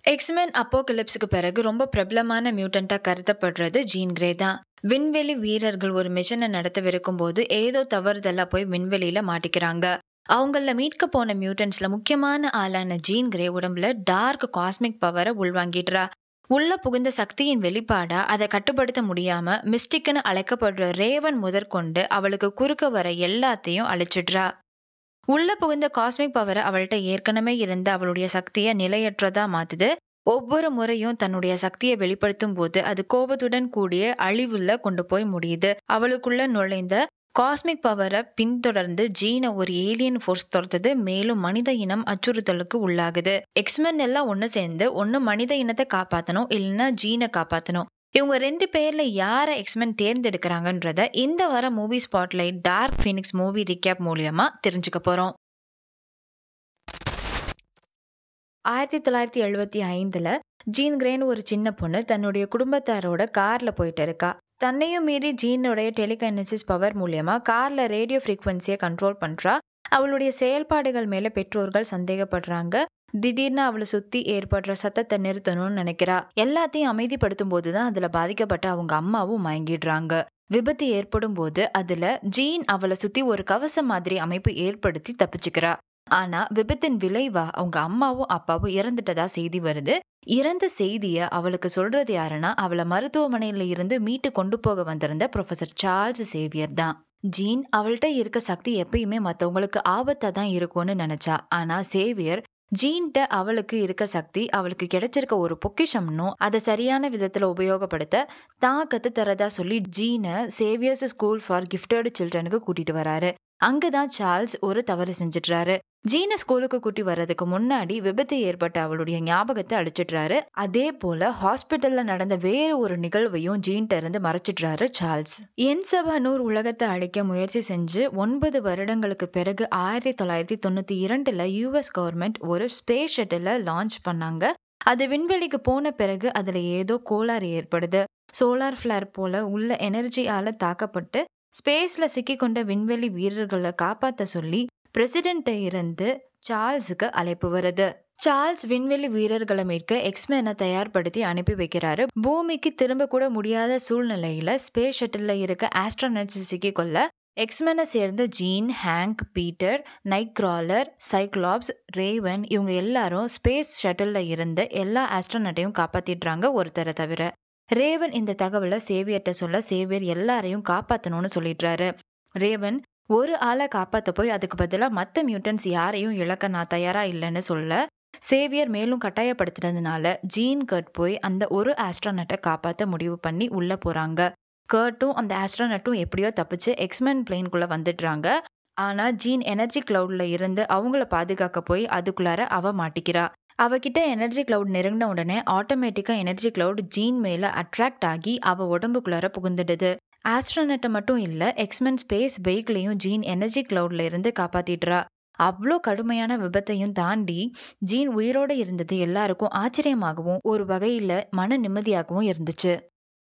X-Men அப்போகலிப்ஸுக்கு பிறகு ரொம்ப பிரபலமான மியூட்டண்டா கருதப்படுறது ஜீன் கிரே தான். விண்வெளி வீரர்கள் ஒரு மிஷனை நடத்தவிருக்கும் போது ஏதோ தவறுதலா போய் விண்வெளியில மாட்டிக்கிறாங்க. அவங்கள மீட்க போன மியூட்டன்ஸ்ல முக்கியமான ஆளான ஜீன் கிரே உடம்புல டார்க் காஸ்மிக் பவரை உள்வாங்கிடுறா. உள்ள புகுந்த சக்தியின் வெளிப்பாடா அதை கட்டுப்படுத்த முடியாம மிஸ்டிக்னு அழைக்கப்படுற ரேவன் முதற்கொண்டு அவளுக்கு குறுக்க வர எல்லாத்தையும் அழிச்சிடுறா. உள்ள புகுந்த காஸ்மிக் பவரை அவள்கிட்ட ஏற்கனவே இருந்த அவளுடைய சக்தியை நிலையற்றதா மாத்துது. ஒவ்வொரு முறையும் தன்னுடைய சக்தியை வெளிப்படுத்தும் போது அது கோபத்துடன் கூடிய அழிவுல கொண்டு போய் முடியுது. அவளுக்குள்ள நுழைந்த காஸ்மிக் பவரை பின்தொடர்ந்து ஜீனை ஒரு ஏலியன் ஃபோர்ஸ் துரத்துது. மேலும் மனித இனம் அச்சுறுத்தலுக்கு உள்ளாகுது. எக்ஸ்மென் எல்லாம் ஒண்ணு சேர்ந்து ஒன்னு மனித இனத்தை காப்பாத்தணும், இல்லைன்னா ஜீனை காப்பாத்தணும். இவங்க 2 பேர்ல யாரை எக்ஸ்மென் தேர்ந்தெடுக்கிறாங்கன்றத இந்த வர movie spotlight Dark Phoenix movie recap மூலியமா தெரிஞ்சுக்க போறோம். 1975ல ஜீன் கிரேன்னு ஒரு சின்ன பொண்ணு தன்னுடைய குடும்பத்தாரோட கார்ல போயிட்டு இருக்கா. தன்னையும் மீறி ஜீனுடைய டெலிகைனசிஸ் பவர் மூலியமா கார்ல ரேடியோ ஃப்ரீக்வன்சியை கண்ட்ரோல் பண்றா. அவளுடைய செயல்பாடுகள் மேல பெற்றோர்கள் சந்தேகப்படுறாங்க. திடீர்னு அவளை சுத்தி ஏற்படுற சத்தத்தை நிறுத்தணும்னு நினைக்கிறா. எல்லாத்தையும் அமைதிப்படுத்தும் போதுதான் அதுல பாதிக்கப்பட்ட அவங்க அம்மாவும் மயங்கிடுறாங்க. விபத்து ஏற்படும் போது அதுல ஜீன் அவளை சுத்தி ஒரு கவசம் மாதிரி அமைப்பு ஏற்படுத்தி தப்பிச்சுக்கிறா. ஆனா விபத்தின் விளைவா அவங்க அம்மாவும் அப்பாவும் இறந்துட்டதா செய்தி வருது. இறந்த செய்திய அவளுக்கு சொல்றது யாருன்னா அவளை மருத்துவமனையில இருந்து மீட்டு கொண்டு போக வந்திருந்த ப்ரொஃபசர் சார்ல்ஸ் சேவியர் தான். ஜீன் அவள்கிட்ட இருக்க சக்தி எப்பயுமே மத்தவங்களுக்கு ஆபத்தா தான் இருக்கும்னு நினைச்சா. ஆனா சேவியர் ஜீன்ட்ட அவளுக்கு இருக்க சக்தி அவளுக்கு கிடைச்சிருக்க ஒரு பொக்கிஷம்னும் அதை சரியான விதத்துல உபயோகப்படுத்த தான் கத்து தரதா சொல்லி ஜீனை சேவியர்ஸ் ஸ்கூல் ஃபார் கிஃப்டட் சில்ட்ரனுக்கு கூட்டிட்டு வராரு. அங்கதான் சார்ல்ஸ் ஒரு தவறு செஞ்சிட்றாரு. ஜீனை ஸ்கூலுக்கு கூட்டி வர்றதுக்கு முன்னாடி விபத்து ஏற்பட்ட அவளுடைய ஞாபகத்தை அழிச்சிடுறாரு. அதே போல ஹாஸ்பிட்டல்ல நடந்த வேறு ஒரு நிகழ்வையும் ஜீன்ட்ட இருந்து மறைச்சிடுறாரு சார்ல்ஸ். என்சபனூர் உலகத்தை அழிக்க முயற்சி செஞ்சு 9 வருடங்களுக்கு பிறகு 1992ல US கவர்மெண்ட் ஒரு ஸ்பேஸ் ஷட்டிலை லான்ச் பண்ணாங்க. அது விண்வெளிக்கு போன பிறகு அதுல ஏதோ கோளாறு ஏற்படுது. சோலார் ஃபிளேர் போல உள்ள எனர்ஜியால தாக்கப்பட்டு ஸ்பேஸ்ல சிக்கிக்கொண்ட விண்வெளி வீரர்களை காப்பாத்த சொல்லி பிரசிடென்ட்டை இருந்து சார்ல்ஸுக்கு அழைப்பு வருது. சார்ல்ஸ் விண்வெளி வீரர்களை மீட்க எக்ஸ்மெனை தயார்படுத்தி அனுப்பி வைக்கிறாரு. பூமிக்கு திரும்ப கூட முடியாத சூழ்நிலையில ஸ்பேஸ் ஷட்டில்ல இருக்க ஆஸ்ட்ரோனட்ஸ் சிக்கிக்கொள்ள எக்ஸ்மெனை சேர்ந்த Jean, Hank, Peter, Nightcrawler, Cyclops, Raven இவங்க எல்லாரும் ஸ்பேஸ் ஷட்டில்ல இருந்த எல்லா ஆஸ்ட்ரோனட்டையும் காப்பாத்திடுறாங்க ஒருத்தரை தவிர. ரேவன் இந்த தகவலை சேவியர்ட்ட சொல்ல சேவியர் எல்லாரையும் காப்பாத்தணும்னு சொல்லிடுறாரு. ரேவன் ஒரு ஆளை காப்பாத்த போய் அதுக்கு பதிலா மத்த மியூட்டன்ஸ் யாரையும் இழக்க நான் தயாரா இல்லைன்னு சொல்ல சேவியர் மேலும் கட்டாயப்படுத்துறதுனால ஜீன் கர்ட் போய் அந்த ஒரு ஆஸ்ட்ரோனட்டை காப்பாத்த முடிவு பண்ணி உள்ள போறாங்க. கர்ட்டும் அந்த ஆஸ்ட்ரோனட்டும் எப்படியோ தப்பிச்சு எக்ஸ்மென் பிளேன்குள்ள வந்துடுறாங்க. ஆனா ஜீன் எனர்ஜி கிளவுட்ல இருந்து அவங்கள பாதுகாக்க போய் அதுக்குள்ளார அவ மாட்டிக்கிறா. அவகிட்ட எனர்ஜி கிளவுட் நெருங்கின உடனே ஆட்டோமேட்டிக்கா எனர்ஜி கிளவுட் ஜீன் மேல அட்ராக்ட் ஆகி அவ உடம்புக்குள்ளார புகுந்துடுது. ஆஸ்ட்ரோனட்டை மட்டும் இல்ல எக்ஸ்மென் ஸ்பேஸ் வெஹிக்கிளையும் ஜீன் எனர்ஜி கிளவுட்ல இருந்து காப்பாத்திடுறா. அவ்வளோ கடுமையான விபத்தையும் தாண்டி ஜீன் உயிரோட இருந்தது எல்லாருக்கும் ஆச்சரியமாகவும் ஒரு வகையில மன நிம்மதியாகவும் இருந்துச்சு.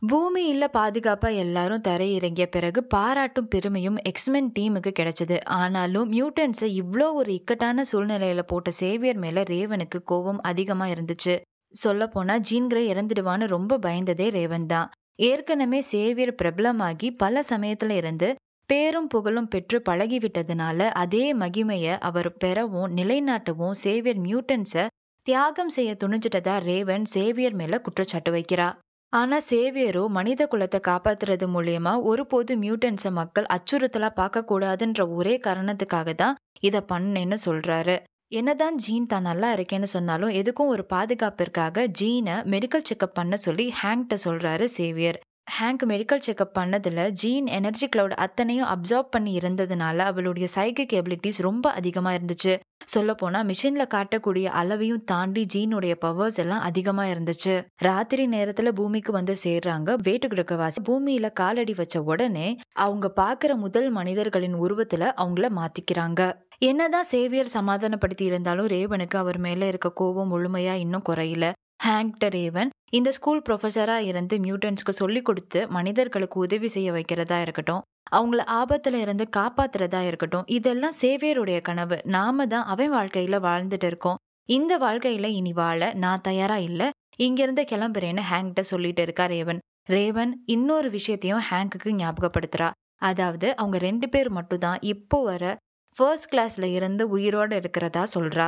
பூமியில பாதுகாப்பா எல்லாரும் தரையிறங்கிய பிறகு பாராட்டும் பெருமையும் எக்ஸ்மென் டீமுக்கு கிடைச்சது. ஆனாலும் மியூட்டன்ஸை இவ்வளோ ஒரு இக்கட்டான சூழ்நிலையில போட்ட சேவியர் மேல ரேவனுக்கு கோபம் அதிகமா இருந்துச்சு. சொல்ல போனா ஜீன் கிரே இறந்துடுவான்னு ரொம்ப பயந்ததே ரேவன் தான். ஏற்கனவே சேவியர் பிரபலமாகி பல சமயத்துல இருந்து பேரும் புகழும் பெற்று பழகிவிட்டதுனால அதே மகிமைய அவர் பெறவும் நிலைநாட்டவும் சேவியர் மியூட்டன்ஸை தியாகம் செய்ய துணிஞ்சிட்டதா ரேவன் சேவியர் மேல குற்றச்சாட்டு வைக்கிறா. ஆனா சேவியரோ மனித குலத்தை காப்பாத்துறது மூலியமா ஒருபோது மியூட்டன்ஸை மக்கள் அச்சுறுத்தலா பார்க்க கூடாதுன்ற ஒரே காரணத்துக்காக தான் இதை பண்ணேன்னு சொல்றாரு. என்னதான் ஜீன் தான் நல்லா இருக்கேன்னு சொன்னாலும் எதுக்கும் ஒரு பாதுகாப்பிற்காக ஜீனை மெடிக்கல் செக்அப் பண்ண சொல்லி ஹேங்க்ட்ட சொல்றாரு சேவியர். ஹேங்க் மெடிக்கல் செக்அப் பண்ணதுல ஜீன் எனர்ஜி கிளவுட் அத்தனையும் அப்சார்ப் பண்ணி இருந்ததுனால அவளுடைய சைக்கிக் எபிலிட்டிஸ் ரொம்ப அதிகமா இருந்துச்சு. சொல்ல போனா மிஷின்ல காட்டக்கூடிய அளவையும் தாண்டி ஜீனுடைய பவர்ஸ் எல்லாம் அதிகமா இருந்துச்சு. ராத்திரி நேரத்துல பூமிக்கு வந்து சேர்றாங்க வேட்டு கிரகவாசி. பூமியில காலடி வச்ச உடனே அவங்க பாக்குற முதல் மனிதர்களின் உருவத்துல அவங்கள மாத்திக்கிறாங்க. என்னதான் சேவியர் சமாதானப்படுத்தி இருந்தாலும் ரேவனுக்கு அவர் மேல இருக்க கோபம் முழுமையா இன்னும் குறையல. ஹேங்க்ட ரேவன் இந்த ஸ்கூல் ப்ரொஃபஸரா இருந்து மியூட்டன்ஸ்க்கு சொல்லி கொடுத்து மனிதர்களுக்கு உதவி செய்ய வைக்கிறதா இருக்கட்டும், அவங்கள ஆபத்துல இருந்து காப்பாத்துறதா இருக்கட்டும், இதெல்லாம் சேவியருடைய கனவு. நாம தான் அவன் வாழ்க்கையில வாழ்ந்துட்டு இருக்கோம். இந்த வாழ்க்கையில இனி வாழ நான் தயாரா இல்ல, இங்கிருந்து கிளம்புறேன்னு ஹேங்க்ட்ட சொல்லிட்டு இருக்கா ரேவன். ரேவன் இன்னொரு விஷயத்தையும் ஹேங்க்குக்கு ஞாபகப்படுத்துறா. அதாவது அவங்க 2 பேர் மட்டும் தான் இப்போ வர ஃபர்ஸ்ட் கிளாஸ்ல இருந்து உயிரோட இருக்கிறதா சொல்றா.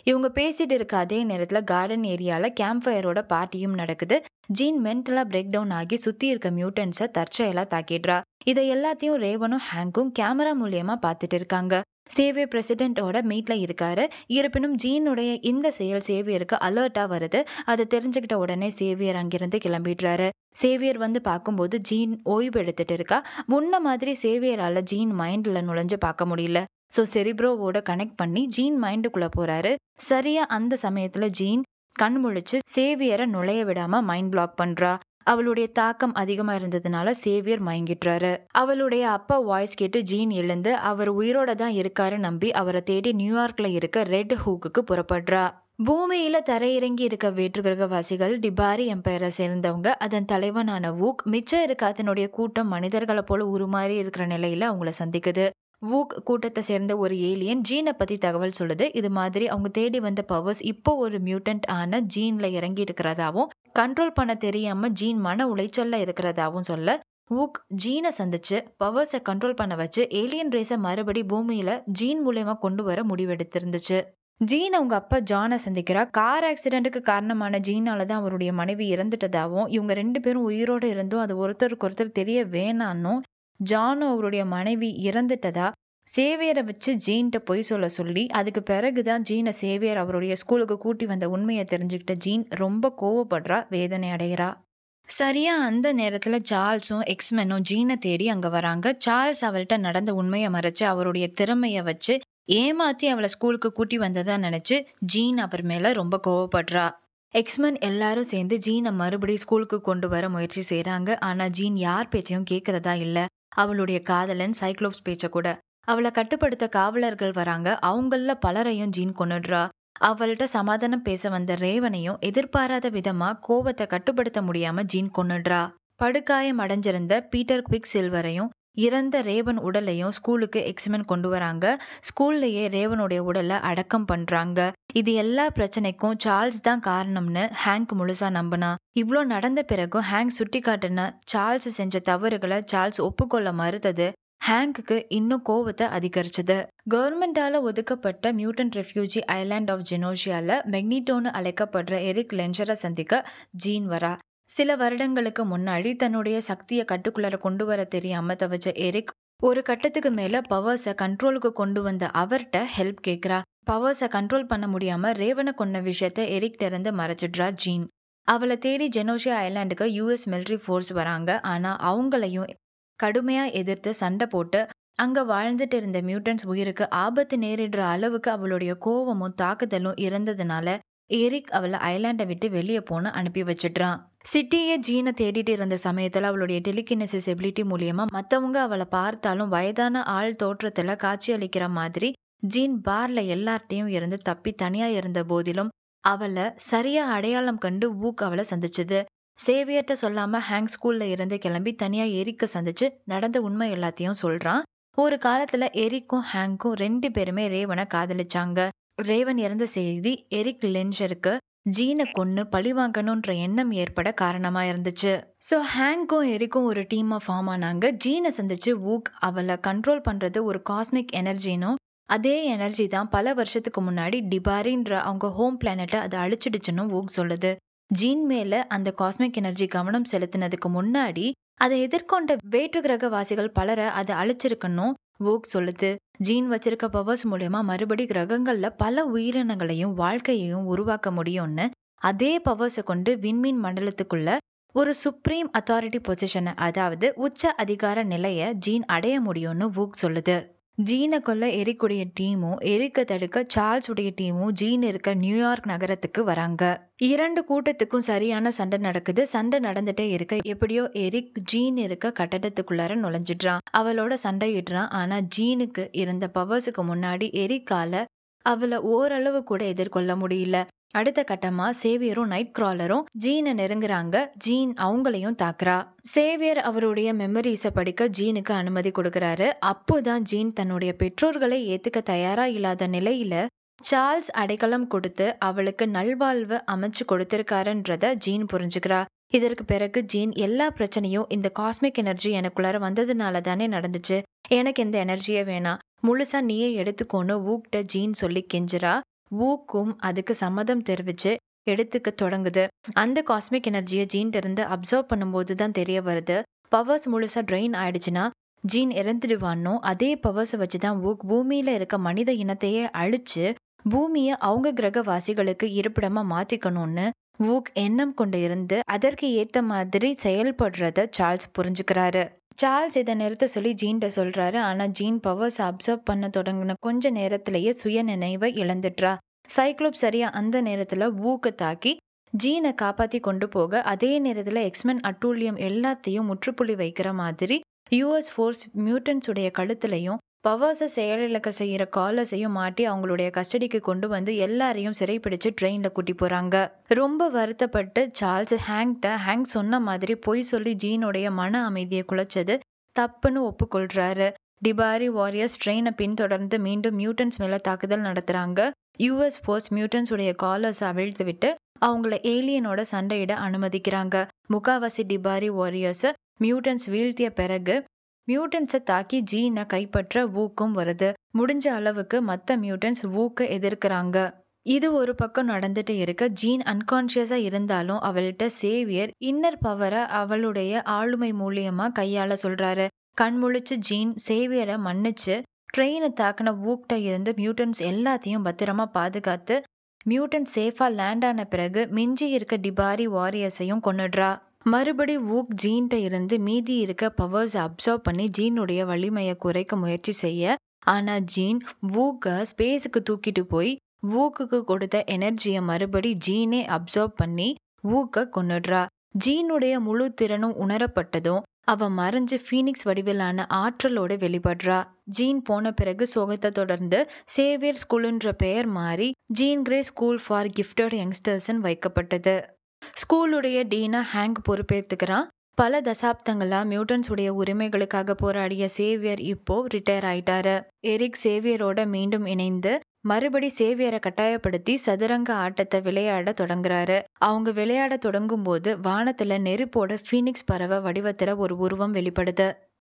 இவங்க பேசிட்டு இருக்க அதே நேரத்துல கார்டன் ஏரியால கேம்ப் ஃபயரோட பார்ட்டியும் நடக்குது. ஜீன் மென்டலா பிரேக் டவுன் ஆகி சுத்தி இருக்க மியூட்டன்ஸை தற்செயலா தாக்கிடுறா. இதை எல்லாத்தையும் ரேவனும் ஹேங்கும் கேமரா மூலியமா பார்த்துட்டு இருக்காங்க. சேவியர் பிரசிடென்ட்டோட மீட்ல இருக்காரு. இருப்பினும் ஜீனுடைய இந்த செயல் சேவியருக்கு அலர்ட்டா வருது. அதை தெரிஞ்சுக்கிட்ட உடனே சேவியர் அங்கிருந்து கிளம்பிடுறாரு. சேவியர் வந்து பார்க்கும்போது ஜீன் ஓய்வு எடுத்துட்டு இருக்கா. முன்ன மாதிரி சேவியரால ஜீன் மைண்ட்ல நுழைஞ்சு பார்க்க முடியல. ஸோ செரிப்ரோவோட கனெக்ட் பண்ணி ஜீன் மைண்டுக்குள்ள போறாரு. சரியா அந்த சமயத்துல ஜீன் கண் முழிச்சு சேவியரை நுழைய விடாம மைண்ட் பிளாக் பண்றா. அவளுடைய தாக்கம் அதிகமா இருந்ததுனால சேவியர் மயங்கிட்டுறாரு. அவளுடைய அப்பா வாய்ஸ் கேட்டு ஜீன் எழுந்து அவர் உயிரோட தான் இருக்காரு நம்பி அவரை தேடி நியூயார்க்ல இருக்க ரெட் ஹூக்குக்கு புறப்படுறா. பூமியில தரையிறங்கி இருக்க வேற்றுகிரகவாசிகள் டிபாரி எம்பையரை சேர்ந்தவங்க. அதன் தலைவனான வூக் மிச்சம் இருக்க அதனுடைய கூட்டம் மனிதர்களை போல உருமாறி இருக்கிற நிலையில அவங்கள சந்திக்குது. வூக் கூட்டத்தை சேர்ந்த ஒரு ஏலியன் ஜீனை பத்தி தகவல் சொல்லுது. இது மாதிரி அவங்க தேடி வந்த பவர்ஸ் இப்போ ஒரு மியூட்டன்ட் ஆன ஜீன்ல இறங்கி இருக்கிறதாவும் கண்ட்ரோல் பண்ண தெரியாம ஜீன் மன உளைச்சல்ல இருக்கிறதாவும் சொல்ல, வூக் ஜீனை சந்திச்சு பவர்ஸை கண்ட்ரோல் பண்ண வச்சு ஏலியன் ரேஸை மறுபடி பூமியில ஜீன் மூலமா கொண்டு வர முடிவெடுத்திருந்துச்சு. ஜீன் அவங்க அப்பா ஜானை சந்திக்கிறா. கார் ஆக்சிடென்ட்டுக்கு காரணமான ஜீனால தான் அவருடைய மனைவி இறந்துட்டதாகவும் இவங்க 2 பேரும் உயிரோடு இருந்தும் அது ஒருத்தருக்கு ஒருத்தர் தெரிய வேணான்னும் ஜானும் அவருடைய மனைவி இறந்துட்டதா சேவியரை வச்சு ஜீன்கிட்ட பொய் சொல்ல சொல்லி அதுக்கு பிறகுதான் ஜீனை சேவியர் அவருடைய ஸ்கூலுக்கு கூட்டி வந்த உண்மையை தெரிஞ்சுக்கிட்ட ஜீன் ரொம்ப கோவப்படுறா, வேதனை அடைகிறா. சரியா அந்த நேரத்துல சார்ல்ஸும் எக்ஸ்மெனும் ஜீனை தேடி அங்க வராங்க. சார்ல்ஸ் அவள்கிட்ட நடந்த உண்மையை மறைச்சு அவருடைய திறமைய வச்சு ஏமாத்தி அவளை ஸ்கூலுக்கு கூட்டி வந்ததா நினைச்சு ஜீன் அவர் மேல ரொம்ப கோவப்படுறா. எக்ஸ்மென் எல்லாரும் சேர்ந்து ஜீனை மறுபடியும் ஸ்கூலுக்கு கொண்டு வர முயற்சி செய்யறாங்க. ஆனா ஜீன் யார் பேச்சையும் கேட்கறதா இல்ல. அவளுடைய காதலன் சைக்ளோப்ஸ் பேச்ச கூட. அவளை கட்டுப்படுத்த காவலர்கள் வராங்க. அவங்கள பலரையும் ஜீன் கொன்னுடுறா. அவள்கிட்ட சமாதானம் பேச வந்த ரேவனையும் எதிர்பாராத விதமா கோபத்தை கட்டுப்படுத்த முடியாம ஜீன் கொன்னுடுறா. படுகாயம் அடைஞ்சிருந்த பீட்டர் குவிக் சில்வரையும் இறந்த ரேவன் உடலையும் ஸ்கூலுக்கு எக்ஸ்மென் கொண்டு வராங்க. ஸ்கூல்லையே ரேவனுடைய உடலை அடக்கம் பண்றாங்க. இது எல்லா பிரச்சனைக்கும் சார்ல்ஸ் தான் காரணம்னு ஹேங்க் முழுசா நம்பினா. இவ்வளோ நடந்த பிறகும் ஹேங்க் சுட்டி காட்டின சார்ல்ஸ் செஞ்ச தவறுகளை சார்ல்ஸ் ஒப்புக்கொள்ள மறுத்தது ஹேங்க்கு இன்னும் கோவத்தை அதிகரிச்சது. கவர்மெண்டால ஒதுக்கப்பட்ட மியூட்டன்ட் ரெஃப்யூஜி ஐலாண்ட் ஆஃப் ஜெனோஷியால மெக்னிட்டோன்னு அழைக்கப்படுற எரிக் லென்ஜரை சந்திக்க ஜீன் வரா. சில வருடங்களுக்கு முன்னாடி தன்னுடைய சக்தியை கட்டுக்குள்ளார கொண்டு வர தெரியாம தவிச்ச எரிக் ஒரு கட்டத்துக்கு மேல பவர்ஸை கண்ட்ரோலுக்கு கொண்டு வந்த அவர்கிட்ட ஹெல்ப் கேட்கிறா. பவர்ஸை கண்ட்ரோல் பண்ண முடியாம ரேவனை கொன்ன விஷயத்த எரிக்ட இருந்து மறைச்சிடுறா ஜீன். அவளை தேடி ஜெனோஷியா ஐலாண்டுக்கு US மிலிட்ரி ஃபோர்ஸ் வராங்க. ஆனா அவங்களையும் கடுமையா எதிர்த்து சண்டை போட்டு அங்க வாழ்ந்துட்டு இருந்த மியூட்டன்ஸ் உயிருக்கு ஆபத்து நேரிடுற அளவுக்கு அவளுடைய கோவமும் தாக்குதலும் இருந்ததுனால எரிக் அவளை ஐலாண்டை விட்டு வெளியே போன அனுப்பி வச்சிடுறான். சிட்டியே ஜீனை தேடிட்டு இருந்த சமயத்துல அவளுடைய டெலிகினசிஸ் எபிலிட்டி மூலியமா மத்தவங்க அவளை பார்த்தாலும் வயதான ஆள் தோற்றத்துல காட்சி அளிக்கிற மாதிரி ஜீன் பார்ல எல்லார்ட்டையும் இருந்து தப்பி தனியா இருந்த போதிலும் அவளை சரியா அடையாளம் கண்டு வூக் அவளை சந்திச்சது. சேவியர்ட்ட சொல்லாம ஹேங்க் ஸ்கூல்ல இருந்து கிளம்பி தனியா எரிக்க சந்திச்சு நடந்த உண்மை எல்லாத்தையும் சொல்றான். ஒரு காலத்துல எரிக்கும் ஹேங்கும் 2 பேருமே ரேவனை காதலிச்சாங்க. ரேவன் இறந்த செய்தி எரிக் லென்ஜருக்கு ஜீனை கொன்னு பழிவாங்கணுன்ற எண்ணம் ஏற்பட காரணமா இருந்துச்சு. ஸோ ஹேங்கும் எரிக்கும் ஒரு டீமா ஃபார்ம் ஆனாங்க. ஜீனை சந்திச்சு வூக் அவளை கண்ட்ரோல் பண்றது ஒரு காஸ்மிக் எனர்ஜினும் அதே எனர்ஜி தான் பல வருஷத்துக்கு முன்னாடி டிபாரின்ற அவங்க ஹோம் பிளானட்டை அதை அழிச்சிடுச்சுன்னு வூக் சொல்லுது. ஜீன் மேல அந்த காஸ்மிக் எனர்ஜி கவனம் செலுத்தினதுக்கு முன்னாடி அதை எதிர்கொண்ட வேற்று கிரகவாசிகள் பலரை அதை அழிச்சிருக்கணும் வூக் சொல்லுது. ஜீன் வச்சிருக்க பவர்ஸ் மூலமா மறுபடி கிரகங்கள்ல பல உயிரினங்களையும் வாழ்க்கையையும் உருவாக்க முடியும்னு, அதே பவர்ஸை கொண்டு விண்மீன் மண்டலத்துக்குள்ள ஒரு சுப்ரீம் அத்தாரிட்டி பொசிஷனை, அதாவது உச்ச அதிகார நிலைய ஜீன் அடைய முடியும்னு வூக் சொல்லுது. ஜீனை கொல்ல எரிக்குடைய டீமும் எரிக்க தடுக்க சார்ல்ஸ் உடைய டீமும் ஜீன் இருக்க நியூயார்க் நகரத்துக்கு வராங்க. 2 கூட்டத்துக்கும் சரியான சண்டை நடக்குது. சண்டை நடந்துட்டே இருக்க எப்படியோ எரிக் ஜீன் இருக்க கட்டடத்துக்குள்ளார நுழைஞ்சிடுறான். அவளோட சண்டையிடுறான். ஆனா ஜீனுக்கு இருந்த பவர்ஸுக்கு முன்னாடி எரிக்கால அவளை ஓரளவு கூட எதிர்கொள்ள முடியல. அடுத்த கட்டமா சேவியரும் நைட் கிராலரும் ஜீனை நெருங்குறாங்க. ஜீன் அவங்களையும் தாக்குறா. சேவியர் அவருடைய மெமரிஸை படிக்க ஜீனுக்கு அனுமதி கொடுக்கறாரு. அப்போதான் ஜீன் தன்னுடைய பெற்றோர்களை ஏத்துக்க தயாரா இல்லாத நிலையில சார்ல்ஸ் அடைக்கலம் கொடுத்து அவளுக்கு நல்வாழ்வு அமைச்சு கொடுத்திருக்காருன்றத ஜீன் புரிஞ்சுக்கிறா. இதற்கு பிறகு ஜீன் எல்லா பிரச்சனையும் இந்த காஸ்மிக் எனர்ஜி எனக்குள்ளார வந்ததுனால தானே நடந்துச்சு, எனக்கு இந்த எனர்ஜியே வேணாம், முழுசா நீயே எடுத்துக்கோன்னு வூக்கிட்ட ஜீன் சொல்லி கெஞ்சுறா. வூக்கும் அதுக்கு சம்மதம் தெரிவிச்சு எடுத்துக்க தொடங்குது. அந்த காஸ்மிக் எனர்ஜியை ஜீன்ல இருந்து அப்சர்வ் பண்ணும்போது தான் தெரிய வருது, பவர்ஸ் முழுசா ட்ரெயின் ஆயிடுச்சுன்னா ஜீன் இறந்துடுவானோ அதே பவர்ஸை வச்சுதான் வூக் பூமியில இருக்க மனித இனத்தையே அழிச்சு பூமியை அவங்க கிரகவாசிகளுக்கு இருப்பிடமா மாத்திக்கணும்னு வூக் எண்ணம் கொண்டு இருந்து அதற்கு ஏத்த மாதிரி செயல்படுறத சார்ல்ஸ் புரிஞ்சுக்கிறாரு. சார்ல்ஸ் இதை நிறுத்த சொல்லி ஜீன்கிட்ட சொல்றாரு. ஆனா ஜீன் பவர்ஸ் அப்சர்வ் பண்ண தொடங்கின கொஞ்ச நேரத்திலேயே சுய நினைவை இழந்துட்றா. சைக்ளோப் சரியா அந்த நேரத்துல வூக்கை தாக்கி ஜீனை காப்பாத்தி கொண்டு போக, அதே நேரத்துல எக்ஸ்மென் அட்டூழியம் எல்லாத்தையும் முற்றுப்புள்ளி வைக்கிற மாதிரி யூஎஸ் ஃபோர்ஸ் மியூட்டன்ஸ் உடைய கழுத்துலையும் பவர்ஸை செயலிழக்க செய்யற காலர்ஸையும் மாட்டி அவங்களுடைய கஸ்டடிக்கு கொண்டு வந்து எல்லாரையும் சிறைப்பிடிச்சு ட்ரெயின்ல கூட்டி போறாங்க. ரொம்ப வருத்தப்பட்டு சார்ல்ஸ் ஹேங்க் சொன்ன மாதிரி பொய் சொல்லி ஜீனுடைய மன அமைதியை குலைச்சது தப்புன்னு ஒப்புக்கொள்றாரு. டிபாரி வாரியர்ஸ் ட்ரெயினை பின்தொடர்ந்து மீண்டும் மியூட்டன்ஸ் மேல தாக்குதல் நடத்துறாங்க. யூஎஸ் ஃபோர்ஸ் மியூட்டன்ஸ் உடைய காலர்ஸை அவிழ்த்து விட்டு அவங்கள ஏலியனோட சண்டையிட அனுமதிக்கிறாங்க. முக்காவாசி டிபாரி வாரியர்ஸ் மியூட்டன்ஸ் வீழ்த்திய பிறகு மியூட்டன்ஸை தாக்கி ஜீனை கைப்பற்ற வூக்கும் வருது. முடிஞ்ச அளவுக்கு மற்ற மியூட்டன்ஸ் வூக்கை எதிர்க்கிறாங்க. இது ஒரு பக்கம் நடந்துட்டு இருக்க, ஜீன் அன்கான்ஷியஸா இருந்தாலும் அவள்கிட்ட சேவியர் இன்னர் பவரை அவளுடைய ஆளுமை மூலியமா கையாள சொல்றாரு. கண்முழிச்சு ஜீன் சேவியரை மன்னிச்சு ட்ரெயினை தாக்கின வூக்கிட்ட இருந்து மியூட்டன்ஸ் எல்லாத்தையும் பத்திரமா பாதுகாத்து மியூட்டன் சேஃபா லேண்ட் ஆன பிறகு மிஞ்சி இருக்க டிபாரி வாரியர்ஸையும் கொன்னுடுறா. மறுபடி வூக் ஜீன்கிட்ட இருந்து மீதி இருக்க பவர்ஸ் அப்சர்வ் பண்ணி ஜீனுடைய வலிமையை குறைக்க முயற்சி செய்ய, ஆனா ஜீன் வூக்கை ஸ்பேஸுக்கு தூக்கிட்டு போய் வூக்குக்கு கொடுத்த எனர்ஜியை மறுபடி ஜீனே அப்சர்வ் பண்ணி வூக்கை கொன்னுடுறா. ஜீனுடைய முழு திறனும் உணரப்பட்டதும் அவ மறைஞ்சு ஃபீனிக்ஸ் வடிவிலான ஆற்றலோட வெளிப்படுறா. ஜீன் போன பிறகு சோகத்தை தொடர்ந்து சேவியர் ஸ்கூலுன்ற பெயர் மாறி Jean Grey school for gifted யங்ஸ்டர்ஸ்ன்னு வைக்கப்பட்டது. ஸ்கூலுடைய டீனா ஹேங்க் பொறுப்பேற்றுக்கிறான். பல தசாப்தங்களா மியூட்டன்ஸ் உடைய உரிமைகளுக்காக போராடிய சேவியர் இப்போ ரிட்டையர் ஆயிட்டாரு. எரிக் சேவியரோட மீண்டும் இணைந்து மறுபடி சேவியரை கட்டாயப்படுத்தி சதுரங்க ஆட்டத்தை விளையாட தொடங்குறாரு. அவங்க விளையாட தொடங்கும் போது வானத்துல நெருப்போட ஃபீனிக்ஸ் பறவை வடிவத்துல ஒரு உருவம் வெளிப்படுது.